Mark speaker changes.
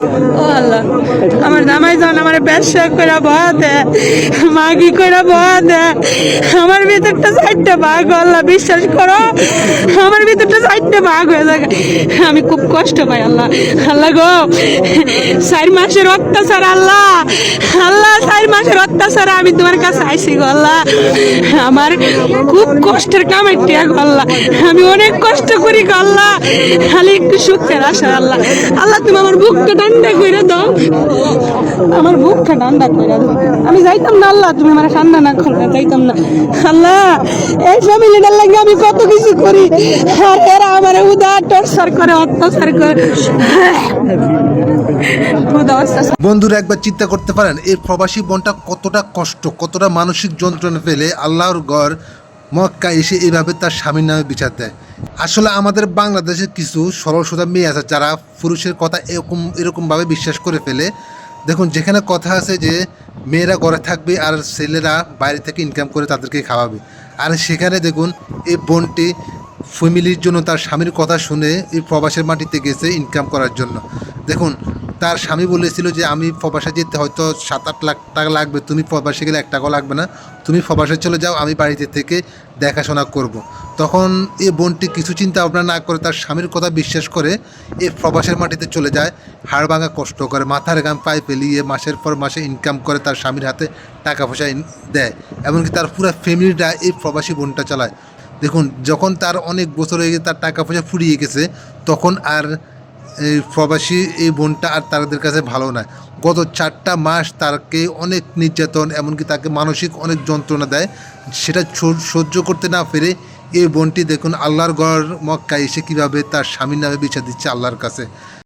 Speaker 1: ও আল্লাহ, আমার জামাই যখন আমার ব্যবসা করে বহাতে মাগি করে বহাতে আমার ভিতরটা চারটে ভাগ, আল্লাহ বিশ্বাস করো আমার ভিতরটা চারটে ভাগ হয়ে যায়। আমি খুব কষ্ট পাই আল্লাহ। আল্লাহ গো, 4 মাসের অত্যাচার আল্লাহ, আল্লাহ 4 মাসের অত্যাচার আমি তোমার কাছে আইসি গো আল্লাহ। আমার খুব কষ্টের কামাইটি আল্লাহ, আমি অনেক কষ্ট করি গো আল্লাহ, খালি একটু সুখের আশা আল্লাহ। আল্লাহ তুমি আমার বুকটা ঠান্ডা করে দাও, আমার বুকটা ঠান্ডা করে দাও। আমি যাইতাম না আল্লাহ, তুমি আমার ঠান্ডা না করলে যাইতাম না আল্লাহ। এই ফ্যামিলিটার লাগে আমি কত কিছু করি, আর এরা আমার উদার টর্চার করে, অত্যাচার করে।
Speaker 2: বন্ধুরা, একবার চিন্তা করতে পারেন এই প্রবাসী বোনটা কতটা কষ্ট, কতটা মানসিক যন্ত্রণা ফেলে আল্লাহর ঘর মক্কা এসে এইভাবে তার স্বামীর নামে বিচার দেয়। আসলে আমাদের বাংলাদেশের কিছু সরল সোজা মেয়ে আছে যারা পুরুষের কথা এরকমভাবে বিশ্বাস করে ফেলে। দেখুন, যেখানে কথা আছে যে মেয়েরা ঘরে থাকবে আর ছেলেরা বাইরে থেকে ইনকাম করে তাদেরকে খাওয়াবে, আর সেখানে দেখুন এই বোনটি ফ্যামিলির জন্য তার স্বামীর কথা শুনে এই প্রবাসের মাটিতে গেছে ইনকাম করার জন্য। দেখুন, তার স্বামী বলেছিল যে আমি প্রবাসে যেতে হয়তো 7-8 লাখ টাকা লাগবে, তুমি প্রবাসে গেলে 1 টাকাও লাগবে না, তুমি প্রবাসে চলে যাও, আমি বাড়িতে থেকে দেখাশোনা করব। তখন এই বোনটি কিছু চিন্তা ভাবনা না করে তার স্বামীর কথা বিশ্বাস করে এই প্রবাসের মাটিতে চলে যায়, হাড় ভাঙা কষ্ট করে, মাথার ঘাম পায়ে ফেলিয়ে মাসের পর মাসে ইনকাম করে তার স্বামীর হাতে টাকা পয়সা দেয়, এমনকি তার পুরো ফ্যামিলিটা এই প্রবাসী বোনটা চালায়। দেখুন, যখন তার অনেক বছর হয়ে গেছে, তার টাকা পয়সা ফুরিয়ে গেছে, তখন আর এই প্রবাসী এই বোনটা আর তাদের কাছে ভালো না। গত 4টা মাস তাকে অনেক নির্যাতন, এমনকি তাকে মানসিক অনেক যন্ত্রণা দেয়। সেটা সহ্য করতে না পেরে এই বোনটি দেখুন আল্লাহর ঘর মক্কায় এসে কীভাবে তার স্বামীর নামে বিচার দিচ্ছে আল্লাহর কাছে।